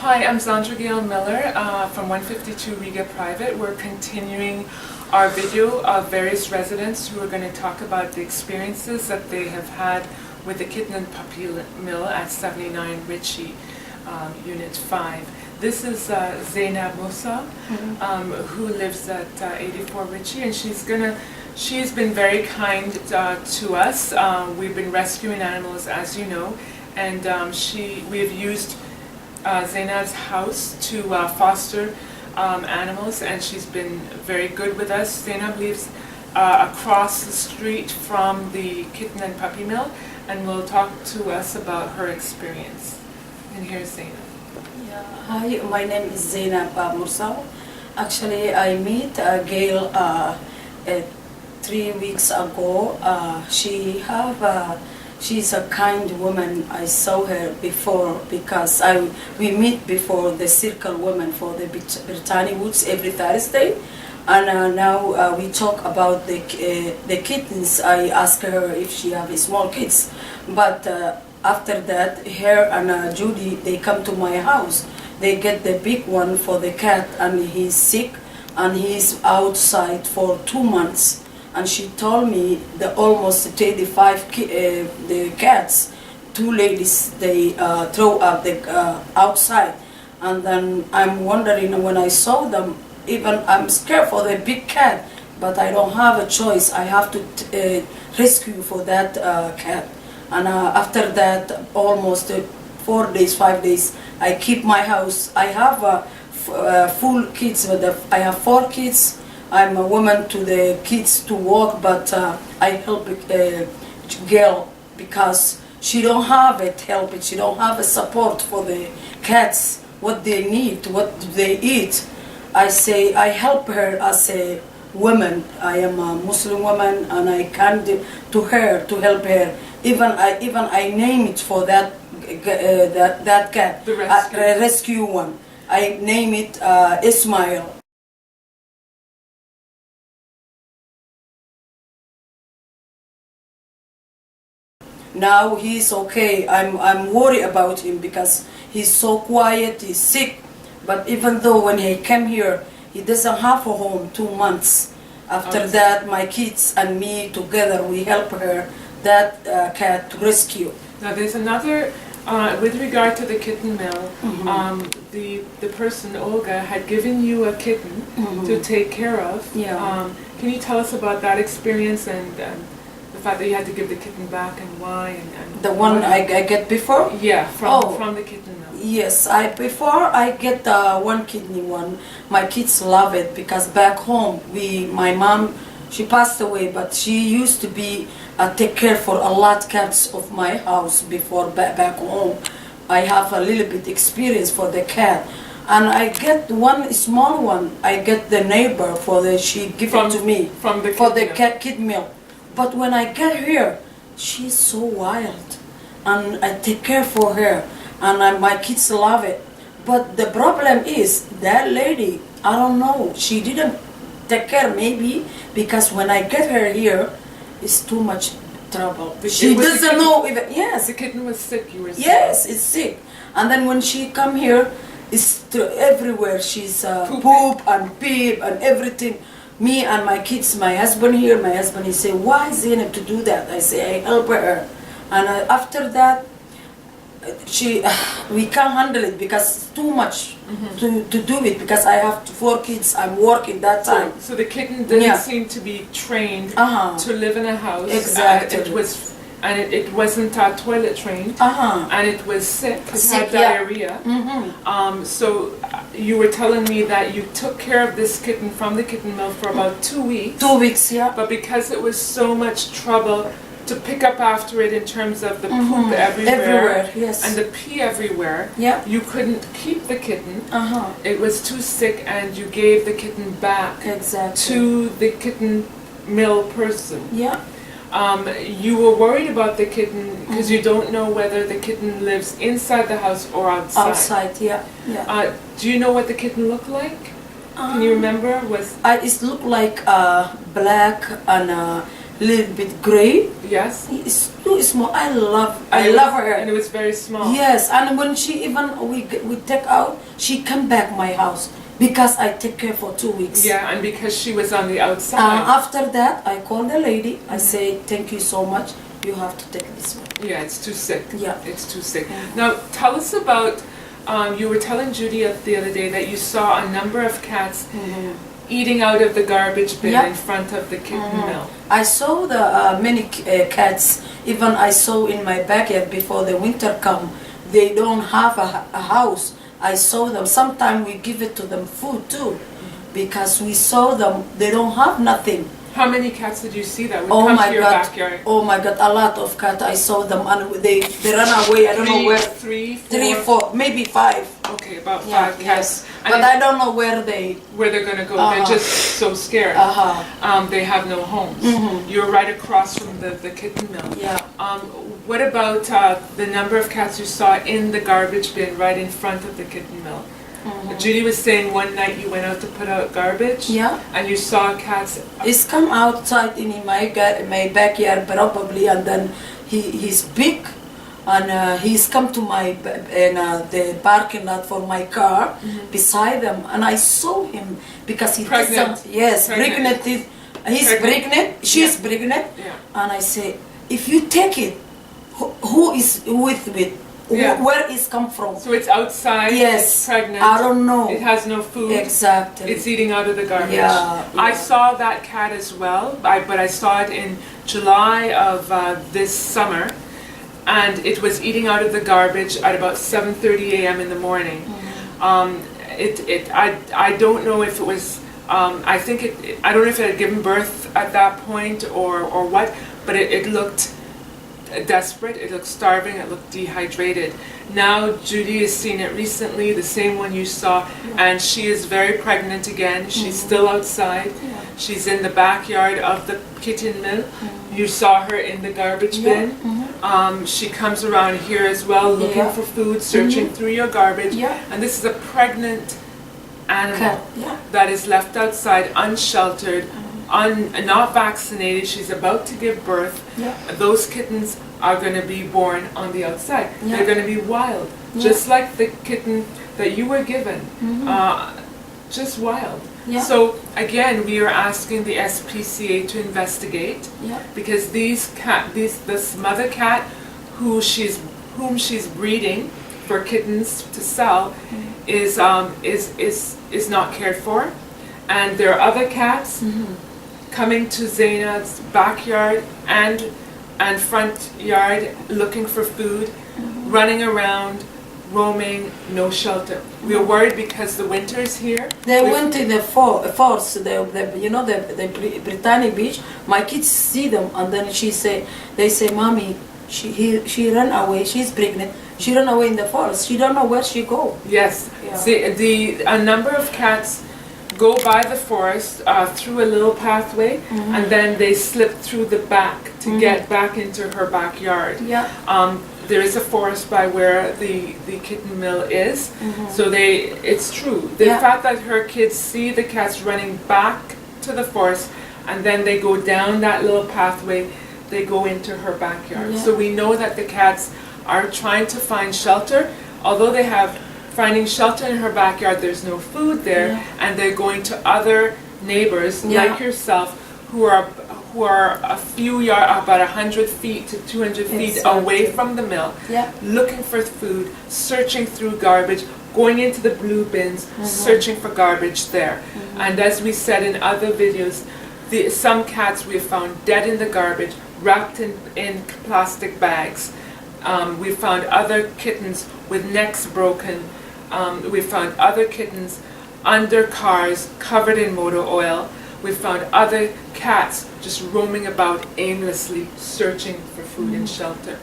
Hi, I'm Zandra Gail Miller from 152 Riga Private. We're continuing our video of various residents who are going to talk about the experiences that they have had with the kitten and puppy mill at 79 Ritchie, Unit 5. This is Zaenab Musa, who lives at 84 Ritchie, and she's been very kind to us. We've been rescuing animals, as you know, and we have used Zainab's house to foster animals, and she's been very good with us. Zainab lives across the street from the kitten and puppy mill, and will talk to us about her experience. And here's Zainab. Yeah. Hi, my name is Zaenab Musa. Actually, I met Gail 3 weeks ago. She's a kind woman. I saw her before because we meet before the Circle Women for the Brittany Woods every Thursday, and now we talk about the kittens. I ask her if she have small kids, but after that, her and Judy, they come to my house. They get the big one for the cat, and he's sick, and he's outside for 2 months. And she told me the almost 35 the cats, 2 ladies, they throw up the outside. And then I'm wondering, when I saw them, even I'm scared for the big cat, but I don't have a choice. I have to rescue for that cat. And after that, almost 4 days, 5 days, I keep my house. I have full kids. I have 4 kids. I'm a woman to the kids to work, but I help girl because she don't have it help. She don't have a support for the cats. What they need, what do they eat? I say I help her as a woman. I am a Muslim woman, and I can to her to help her. Even I name it for that cat, The rescue one. I name it Ismail. Now he's okay. I'm worried about him because he's so quiet. He's sick, but even though when he came here, he doesn't have a home. 2 months. After that, my kids and me together, we help her that cat to rescue. Now there's another, with regard to the kitten mill, the person, Olga, had given you a kitten to take care of. Yeah. Can you tell us about that experience and the fact that you had to give the kitten back, and why? And The one I get before? Yeah, from the kitten mill. Yes, before I get one kidney one, my kids love it because back home my mom, she passed away, but she used to be take care for a lot cats of my house before back home. I have a little bit experience for the cat, and I get one small one. I get the neighbor she give it to me for the kid meal. But when I get here, she's so wild, and I take care for her, and my kids love it. But the problem is that lady, I don't know, she didn't take care maybe because when I get her here, it's too much trouble. She doesn't know even, yes. The kitten was sick, you were saying? Yes, it's sick. And then when she come here, it's everywhere. She's poop and pee and everything. Me and my kids, my husband here, he say, why Zainab to do that? I say, I help her. And after that, we can't handle it because it's too much to do it because I have 4 kids, I'm working that time. So the kitten didn't seem to be trained to live in a house. Exactly. It wasn't toilet trained, and it was sick. It had diarrhea. So you were telling me that you took care of this kitten from the kitten mill for about 2 weeks. 2 weeks, yeah. But because it was so much trouble to pick up after it in terms of the poop everywhere, yes, and the pee everywhere, you couldn't keep the kitten. It was too sick, and you gave the kitten back to the kitten mill person. Yeah. You were worried about the kitten because you don't know whether the kitten lives inside the house or outside. Outside, yeah. Do you know what the kitten looked like? Can you remember? It looked like black and little bit gray. Yes. It's too small. I love her. And it was very small. Yes, and when she even we take out, she come back my house because I take care for 2 weeks. Yeah, and because she was on the outside. After that, I call the lady. I say, thank you so much. You have to take this one. Yeah, it's too sick. Yeah. It's too sick. Now, tell us about, you were telling Judy the other day that you saw a number of cats eating out of the garbage bin in front of the kitten mill. I saw the many cats, even I saw in my backyard before the winter come, they don't have a house. I saw them, sometimes we give it to them food too, because we saw them, they don't have nothing. How many cats did you see that would come to your backyard? Oh my God, a lot of cats. I saw them and they run away. I don't know where. Three, four, maybe 5. Okay, about 5 cats. Yes. But I don't know where they're going to go. They're just so scared. They have no homes. You're right across from the kitten mill. Yeah. What about the number of cats you saw in the garbage bin right in front of the kitten mill? Judy was saying one night you went out to put out garbage. Yeah. And you saw cats. He's come outside in my backyard probably, and then he's big, and he's come to my the parking lot for my car beside them, and I saw him because he's pregnant. Yes, pregnant. He's pregnant. She's pregnant. Yeah. And I say, if you take it, who is with it? Yeah. Where is come from? So it's outside. Yes. It's pregnant. I don't know. It has no food. Exactly. It's eating out of the garbage. Yeah. I saw that cat as well, but I saw it in July of this summer, and it was eating out of the garbage at about 7:30 a.m. in the morning. I don't know if it was. I don't know if it had given birth at that point or what, but it looked desperate, it looked starving, it looked dehydrated. Now Judy has seen it recently, the same one you saw, and she is very pregnant again. She's still outside. She's in the backyard of the kitten mill. You saw her in the garbage bin. She comes around here as well, looking for food, searching through your garbage. And this is a pregnant animal that is left outside, unsheltered, not vaccinated. She's about to give birth. Those kittens are going to be born on the outside. They're going to be wild, just like the kitten that you were given, just wild. So again, we are asking the SPCA to investigate, because this mother cat whom she's breeding for kittens to sell is not cared for, and there are other cats coming to Zaenab's backyard and front yard looking for food, running around, roaming, no shelter. We are worried because the winter is here. They went in the forest, the Britannia Beach. My kids see them, and then they say, Mommy, she ran away. She's pregnant. She ran away in the forest. She don't know where she go. Yes. See, a number of cats go by the forest through a little pathway, and then they slip through the back to get back into her backyard. There is a forest by where the kitten mill is, so it's true. The fact that her kids see the cats running back to the forest, and then they go down that little pathway, they go into her backyard. So we know that the cats are trying to find shelter, although they have finding shelter in her backyard, there's no food there, and they're going to other neighbors like yourself who are a few yards, about 100 feet to 200 feet away from the mill, looking for food, searching through garbage, going into the blue bins, searching for garbage there. And as we said in other videos, some cats we have found dead in the garbage, wrapped in plastic bags. We found other kittens with necks broken. We found other kittens under cars covered in motor oil. We found other cats just roaming about aimlessly, searching for food and shelter.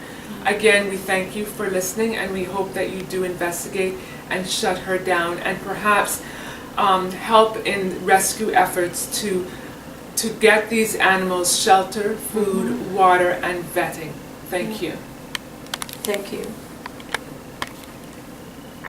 Again, we thank you for listening, and we hope that you do investigate and shut her down, and perhaps help in rescue efforts to get these animals shelter, food, water, and vetting. Thank you. Thank you.